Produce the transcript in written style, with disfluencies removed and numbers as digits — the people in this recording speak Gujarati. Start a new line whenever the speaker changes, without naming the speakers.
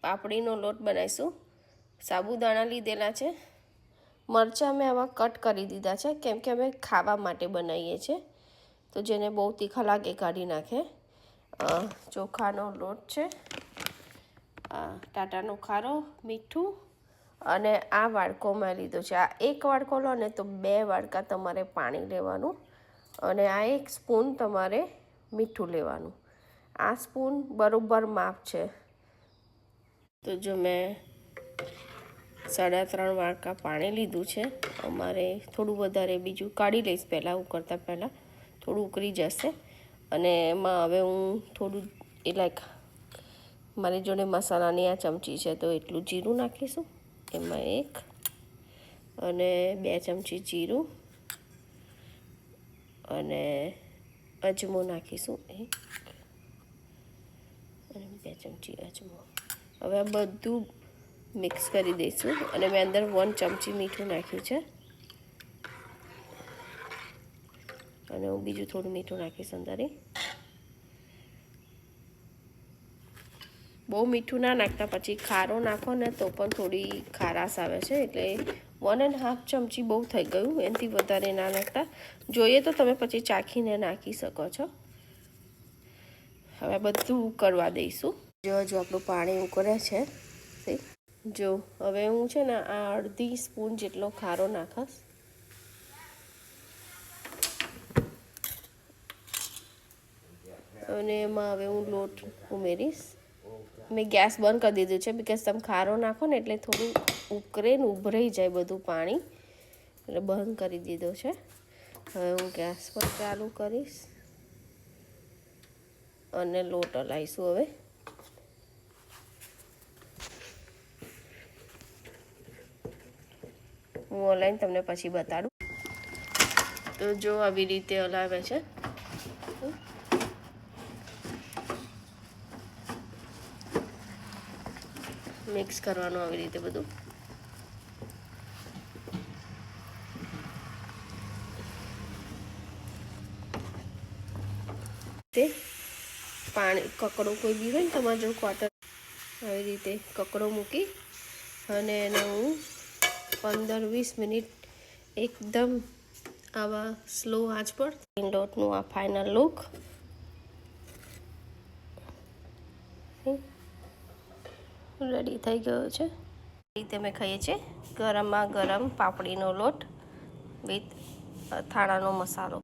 પાપડીનો લોટ બનાવીશું। સાબુદાણા લીધેલા છે, મરચાં મેં આવા કટ કરી દીધા છે કેમ કે અમે ખાવા માટે બનાવીએ છીએ, તો જેને બહુ તીખા લાગે કાઢી નાખે। ચોખાનો લોટ છે, ટાટાનો ખારો, મીઠું અને આ વાડકો મેં લીધો છે। આ એક વાડકો લો ને તો 2 વાડકા તમારે પાણી લેવાનું અને આ 1 સ્પૂન તમારે મીઠું લેવાનું। આ સ્પૂન બરોબર માપ છે। તો જો મેં 3.5 વાડકા પાણી લીધું છે। અમારે થોડું વધારે બીજું કાઢી લઈશ પહેલાં, ઉકળતા પહેલાં થોડું ઉકળી જશે અને એમાં હવે હું થોડું મારી જોડે મસાલાની આ ચમચી છે તો એટલું જીરું નાખીશું, એમાં 1 અને 2 ચમચી જીરું અને અજમો નાખીશું 1 અને 2 ચમચી અજમો। હવે આ બધું મિક્સ કરી દઈશું અને મેં અંદર 1 ચમચી મીઠું નાખ્યું છે અને હું બીજું થોડું મીઠું નાખીશ અંદર। બહુ મીઠું ના નાખતા, પછી ખારો નાખો ને તો પણ થોડી ખારાશ આવે છે, એટલે 1.5 ચમચી બહુ થઈ ગયું, એનાથી વધારે ના નાખતા। જોઈએ તો તમે પછી ચાખીને નાખી શકો છો। હવે બધું ઉકળવા દઈશું। જો આપણું પાણી ઉકળે છે, જો હવે હું છે ને આ 1/2 સ્પૂન જેટલો ખારો નાખીશ અને એમાં હવે હું લોટ ઉમેરીશ। મેં ગેસ બંધ કરી દીધું છે બિકોઝ તમે ખારો નાખો ને એટલે થોડું ઉકળે ને ઉભરાઈ જાય બધું પાણી, એટલે બંધ કરી દીધો છે। હવે હું ગેસ પર ચાલુ કરીશ અને લોટ હલાવીશું। હવે હું હલાવીને તમને પછી બતાડું। તો જો આવી રીતે હલાવે છે, મિક્સ કરવાનું આવી રીતે બધું। તે પાણી કકડો કોઈ બી હોય ને તમારે જો ક્વાર્ટર, આવી રીતે કકડો મૂકી અને એને હું 15-20 મિનિટ એકદમ આવા સ્લો આંચ પર। લોટનું આ ફાઇનલ લુક રેડી થઈ ગયો છે। રીતે અમે ખાઈએ છીએ ગરમમાં ગરમ પાપડીનો લોટ વિથ અથાણાનો મસાલો।